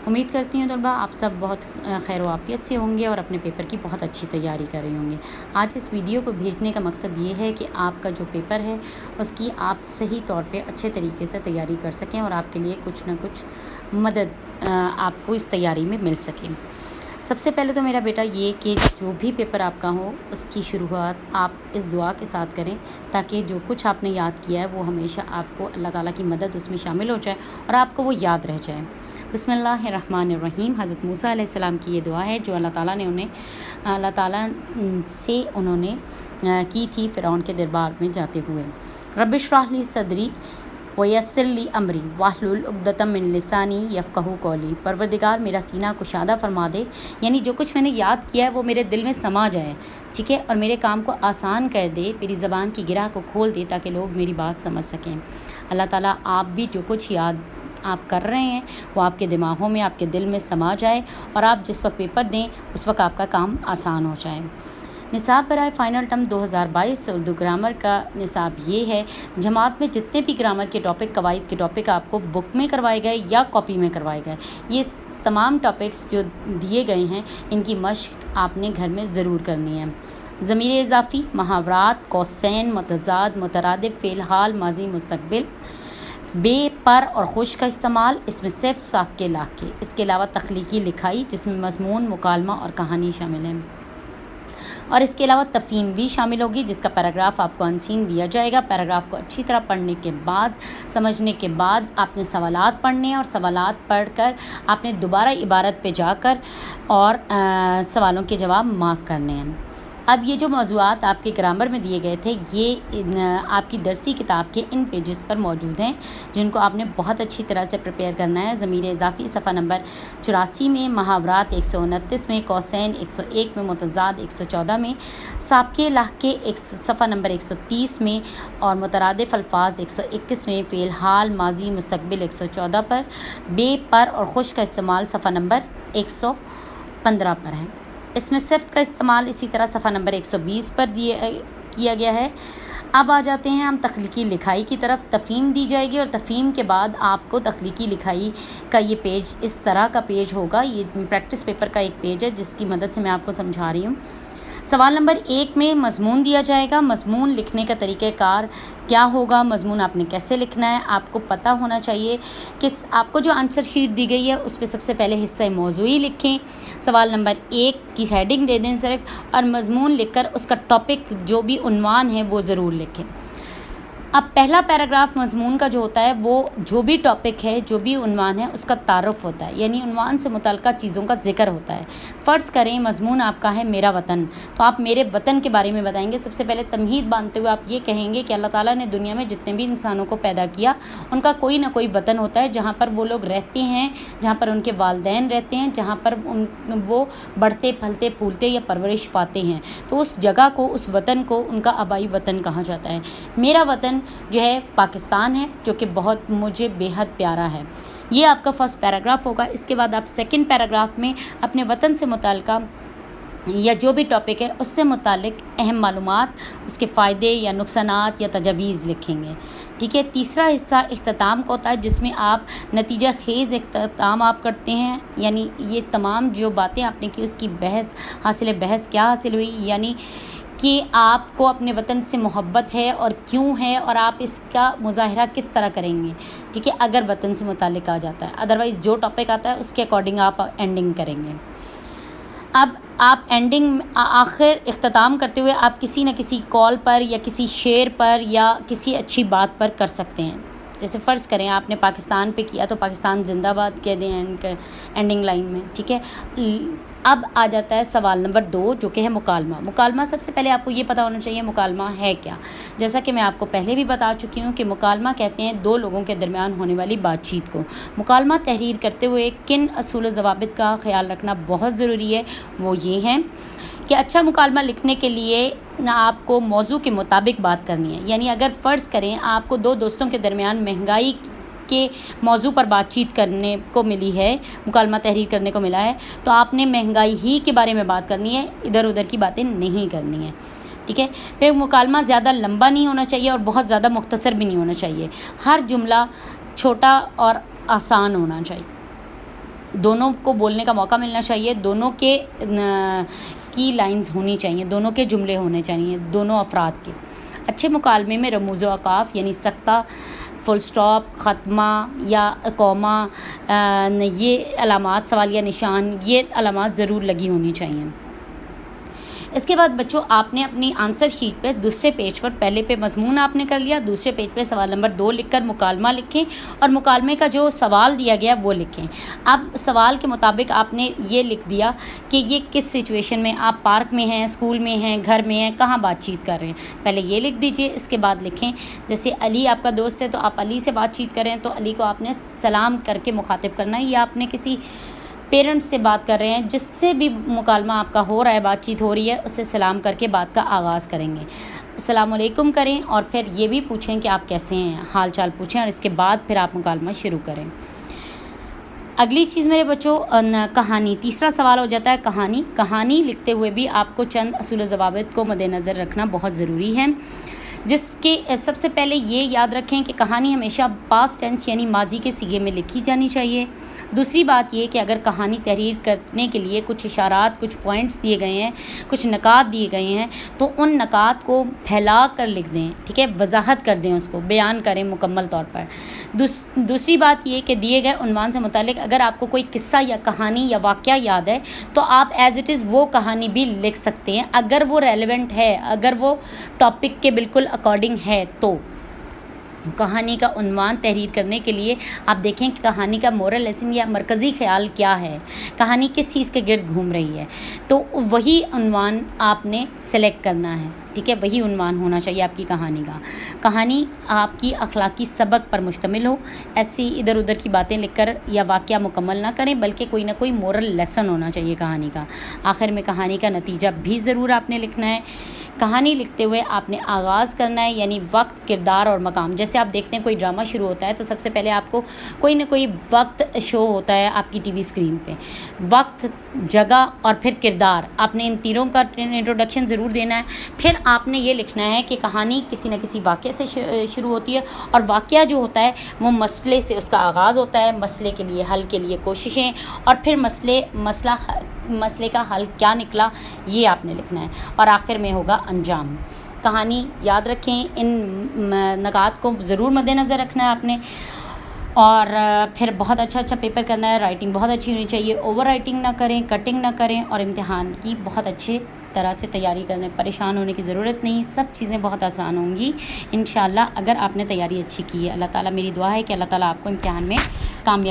امید کرتی ہوں طلباء آپ سب بہت خیر و عافیت سے ہوں گے اور اپنے پیپر کی بہت اچھی تیاری کر رہے ہوں گے۔ آج اس ویڈیو کو بھیجنے کا مقصد یہ ہے کہ آپ کا جو پیپر ہے اس کی آپ صحیح طور پہ اچھے طریقے سے تیاری کر سکیں اور آپ کے لیے کچھ نہ کچھ مدد آپ کو اس تیاری میں مل سکے۔ سب سے پہلے تو میرا بیٹا یہ کہ جو بھی پیپر آپ کا ہو اس کی شروعات آپ اس دعا کے ساتھ کریں تاکہ جو کچھ آپ نے یاد کیا ہے وہ ہمیشہ آپ کو اللہ تعالیٰ کی مدد اس میں شامل ہو جائے اور آپ کو وہ یاد رہ جائے۔ بسم اللہ الرحمن الرحیم۔ حضرت موسیٰ علیہ السلام کی یہ دعا ہے جو اللہ تعالیٰ سے انہوں نے کی تھی فرعون کے دربار میں جاتے ہوئے۔ رب اشرح لی صدری ویسر لی امری واحلل عقدۃ من لسانی یفقہوا قولی۔ پروردگار میرا سینہ کشادہ فرما دے، یعنی جو کچھ میں نے یاد کیا ہے وہ میرے دل میں سما جائے، ٹھیک ہے، اور میرے کام کو آسان کر دے، میری زبان کی گرہ کو کھول دے تاکہ لوگ میری بات سمجھ سکیں۔ اللہ تعالیٰ آپ بھی جو کچھ یاد آپ کر رہے ہیں وہ آپ کے دماغوں میں، آپ کے دل میں سما جائے اور آپ جس وقت پیپر دیں اس وقت آپ کا کام آسان ہو جائے۔ نصاب برائے فائنل ٹرم 2022 اردو گرامر کا نصاب یہ ہے، جماعت میں جتنے بھی گرامر کے ٹاپک، قواعد کے ٹاپک آپ کو بک میں کروائے گئے یا کاپی میں کروائے گئے، یہ تمام ٹاپکس جو دیے گئے ہیں ان کی مشق آپ نے گھر میں ضرور کرنی ہے۔ ضمیر اضافی، محاورات، قوسین، متضاد، مترادف، فعل حال، ماضی، مستقبل، بے، پر اور خوش کا استعمال، اس میں صرف صاحب کے لاحق کے، اس کے علاوہ تخلیقی لکھائی جس میں مضمون، مکالمہ اور کہانی شامل ہیں، اور اس کے علاوہ تفہیم بھی شامل ہوگی جس کا پیراگراف آپ کو انسین دیا جائے گا۔ پیراگراف کو اچھی طرح پڑھنے کے بعد، سمجھنے کے بعد آپ نے سوالات پڑھنے ہیں اور سوالات پڑھ کر آپ نے دوبارہ عبارت پہ جا کر اور سوالوں کے جواب مارک کرنے ہیں۔ اب یہ جو موضوعات آپ کے گرامر میں دیے گئے تھے یہ آپ کی درسی کتاب کے ان پیجز پر موجود ہیں جن کو آپ نے بہت اچھی طرح سے پریپیئر کرنا ہے۔ ضمیر اضافی صفحہ نمبر 84 میں، محاورات 129 میں، قوسین 101 میں، متضاد 114 میں، سابقے لاحقے صفحہ نمبر 130 میں اور مترادف الفاظ 121 میں، فعل حال، ماضی، مستقبل 114 پر، بے، پر اور خوش کا استعمال صفحہ نمبر 115 پر ہے۔ اس میں صفت کا استعمال اسی طرح صفحہ نمبر 120 پر کیا گیا ہے۔ اب آ جاتے ہیں ہم تخلیقی لکھائی کی طرف۔ تفہیم دی جائے گی اور تفہیم کے بعد آپ کو تخلیقی لکھائی کا یہ پیج اس طرح کا پیج ہوگا، یہ پریکٹس پیپر کا ایک پیج ہے جس کی مدد سے میں آپ کو سمجھا رہی ہوں۔ سوال نمبر 1 میں مضمون دیا جائے گا۔ مضمون لکھنے کا طریقہ کار کیا ہوگا، مضمون آپ نے کیسے لکھنا ہے، آپ کو پتہ ہونا چاہیے کہ آپ کو جو آنسر شیٹ دی گئی ہے اس پہ سب سے پہلے حصہ موضوعی لکھیں، سوال نمبر 1 کی ہیڈنگ دے دیں صرف، اور مضمون لکھ کر اس کا ٹاپک جو بھی عنوان ہے وہ ضرور لکھیں۔ اب پہلا پیراگراف مضمون کا جو ہوتا ہے وہ جو بھی ٹاپک ہے، جو بھی عنوان ہے اس کا تعارف ہوتا ہے، یعنی عنوان سے متعلقہ چیزوں کا ذکر ہوتا ہے۔ فرض کریں مضمون آپ کا ہے میرا وطن، تو آپ میرے وطن کے بارے میں بتائیں گے۔ سب سے پہلے تمہید باندھتے ہوئے آپ یہ کہیں گے کہ اللہ تعالیٰ نے دنیا میں جتنے بھی انسانوں کو پیدا کیا ان کا کوئی نہ کوئی وطن ہوتا ہے جہاں پر وہ لوگ رہتے ہیں، جہاں پر ان کے والدین رہتے ہیں، جہاں پر وہ بڑھتے پھلتے پھولتے یا پرورش پاتے ہیں، تو اس جگہ کو، اس وطن کو ان کا آبائی وطن کہا جاتا ہے۔ میرا وطن جو ہے پاکستان ہے جو کہ بہت مجھے بے حد پیارا ہے۔ یہ آپ کا فرسٹ پیراگراف ہوگا۔ اس کے بعد آپ سیکنڈ پیراگراف میں اپنے وطن سے متعلقہ یا جو بھی ٹاپک ہے اس سے متعلق اہم معلومات، اس کے فائدے یا نقصانات یا تجاویز لکھیں گے، ٹھیک ہے۔ تیسرا حصہ اختتام کا ہوتا ہے جس میں آپ نتیجہ خیز اختتام آپ کرتے ہیں، یعنی یہ تمام جو باتیں آپ نے کی اس کی بحث کیا حاصل ہوئی، یعنی کہ آپ کو اپنے وطن سے محبت ہے اور کیوں ہے اور آپ اس کا مظاہرہ کس طرح کریں گے، ٹھیک ہے، اگر وطن سے متعلق آ جاتا ہے۔ ادروائز جو ٹاپک آتا ہے اس کے اکارڈنگ آپ اینڈنگ کریں گے۔ اب آپ اینڈنگ آخر اختتام کرتے ہوئے آپ کسی نہ کسی کال پر یا کسی شعر پر یا کسی اچھی بات پر کر سکتے ہیں۔ جیسے فرض کریں آپ نے پاکستان پہ کیا تو پاکستان زندہ باد کہہ دیں اینڈنگ لائن میں، ٹھیک ہے۔ اب آ جاتا ہے سوال نمبر 2 جو کہ ہے مکالمہ۔ مکالمہ سب سے پہلے آپ کو یہ پتہ ہونا چاہیے مکالمہ ہے کیا۔ جیسا کہ میں آپ کو پہلے بھی بتا چکی ہوں کہ مکالمہ کہتے ہیں دو لوگوں کے درمیان ہونے والی بات چیت کو۔ مکالمہ تحریر کرتے ہوئے کن اصول و ضوابط کا خیال رکھنا بہت ضروری ہے، وہ یہ ہیں کہ اچھا مکالمہ لکھنے کے لیے آپ کو موضوع کے مطابق بات کرنی ہے، یعنی اگر فرض کریں آپ کو دو دوستوں کے درمیان مہنگائی کے موضوع پر بات چیت کرنے کو ملی ہے، مکالمہ تحریر کرنے کو ملا ہے، تو آپ نے مہنگائی ہی کے بارے میں بات کرنی ہے، ادھر ادھر کی باتیں نہیں کرنی ہیں، ٹھیک ہے۔ پھر مکالمہ زیادہ لمبا نہیں ہونا چاہیے اور بہت زیادہ مختصر بھی نہیں ہونا چاہیے، ہر جملہ چھوٹا اور آسان ہونا چاہیے۔ دونوں کو بولنے کا موقع ملنا چاہیے، دونوں کے کی لائنز ہونی چاہیے، دونوں کے جملے ہونے چاہیے، دونوں افراد کے۔ اچھے مکالمے میں رموز و اوقاف یعنی سکتہ، فل سٹاپ، خاتمہ یا کوما، یہ علامات، سوالیہ نشان، یہ علامات ضرور لگی ہونی چاہیے۔ اس کے بعد بچوں آپ نے اپنی آنسر شیٹ پہ دوسرے پیج پر، پہلے پہ مضمون آپ نے کر لیا، دوسرے پیج پہ سوال نمبر 2 لکھ کر مکالمہ لکھیں اور مکالمے کا جو سوال دیا گیا وہ لکھیں۔ اب سوال کے مطابق آپ نے یہ لکھ دیا کہ یہ کس سچویشن میں، آپ پارک میں ہیں، اسکول میں ہیں، گھر میں ہیں، کہاں بات چیت کر رہے ہیں، پہلے یہ لکھ دیجئے۔ اس کے بعد لکھیں جیسے علی آپ کا دوست ہے تو آپ علی سے بات چیت کریں تو علی کو آپ نے سلام کر کے مخاطب کرنا ہے، یا آپ نے کسی پیرنٹس سے بات کر رہے ہیں، جس سے بھی مکالمہ آپ کا ہو رہا ہے، بات چیت ہو رہی ہے، اسے سلام کر کے بات کا آغاز کریں گے۔ السلام علیکم کریں اور پھر یہ بھی پوچھیں کہ آپ کیسے ہیں، حال چال پوچھیں، اور اس کے بعد پھر آپ مکالمہ شروع کریں۔ اگلی چیز میرے بچوں کہانی، تیسرا سوال ہو جاتا ہے کہانی۔ کہانی لکھتے ہوئے بھی آپ کو چند اصول و ضوابط کو مد نظر رکھنا بہت ضروری ہے، جس کے سب سے پہلے یہ یاد رکھیں کہ کہانی ہمیشہ پاسٹ ٹینس یعنی ماضی کے صیغے میں لکھی جانی چاہیے۔ دوسری بات یہ کہ اگر کہانی تحریر کرنے کے لیے کچھ اشارات، کچھ پوائنٹس دیے گئے ہیں، کچھ نکات دیے گئے ہیں تو ان نکات کو پھیلا کر لکھ دیں، ٹھیک ہے، وضاحت کر دیں، اس کو بیان کریں مکمل طور پر۔ دوسری بات یہ کہ دیے گئے عنوان سے متعلق اگر آپ کو کوئی قصہ یا کہانی یا واقعہ یاد ہے تو آپ ایز اٹ از وہ کہانی بھی لکھ سکتے ہیں، اگر وہ ریلیونٹ ہے، اگر وہ ٹاپک کے بالکل اکارڈنگ ہے تو۔ کہانی کا عنوان تحریر کرنے کے لیے آپ دیکھیں کہ کہانی کا مورل لیسن یا مرکزی خیال کیا ہے، کہانی کس چیز کے گرد گھوم رہی ہے، تو وہی عنوان آپ نے سلیکٹ کرنا ہے، ٹھیک ہے، وہی عنوان ہونا چاہیے آپ کی کہانی کا۔ کہانی آپ کی اخلاقی سبق پر مشتمل ہو، ایسی ادھر ادھر کی باتیں لکھ کر یا واقعہ مکمل نہ کریں، بلکہ کوئی نہ کوئی مورل لیسن ہونا چاہیے کہانی کا۔ آخر میں کہانی کا نتیجہ بھی ضرور آپ نے لکھنا ہے۔ کہانی لکھتے ہوئے آپ نے آغاز کرنا ہے، یعنی وقت، کردار اور مقام۔ جیسے آپ دیکھتے ہیں کوئی ڈرامہ شروع ہوتا ہے تو سب سے پہلے آپ کو کوئی نہ کوئی وقت شو ہوتا ہے آپ کی ٹی وی اسکرین پہ، وقت، جگہ اور پھر کردار، آپ نے ان تینوں کا انٹروڈکشن ضرور دینا ہے۔ پھر آپ نے یہ لکھنا ہے کہ کہانی کسی نہ کسی واقعے سے شروع ہوتی ہے، اور واقعہ جو ہوتا ہے وہ مسئلے سے اس کا آغاز ہوتا ہے، مسئلے کے لیے حل کے لیے کوششیں، اور پھر مسئلے کا حل کیا نکلا یہ آپ نے لکھنا ہے، اور آخر میں ہوگا انجام۔ کہانی یاد رکھیں، ان نکات کو ضرور مد نظر رکھنا ہے آپ نے، اور پھر بہت اچھا پیپر کرنا ہے۔ رائٹنگ بہت اچھی ہونی چاہیے، اوور رائٹنگ نہ کریں، کٹنگ نہ کریں، اور امتحان کی بہت اچھے طرح سے تیاری کرنے، پریشان ہونے کی ضرورت نہیں، سب چیزیں بہت آسان ہوں گی انشاءاللہ اگر آپ نے تیاری اچھی کی ہے۔ اللہ تعالیٰ، میری دعا ہے کہ اللہ تعالیٰ آپ کو امتحان میں کامیاب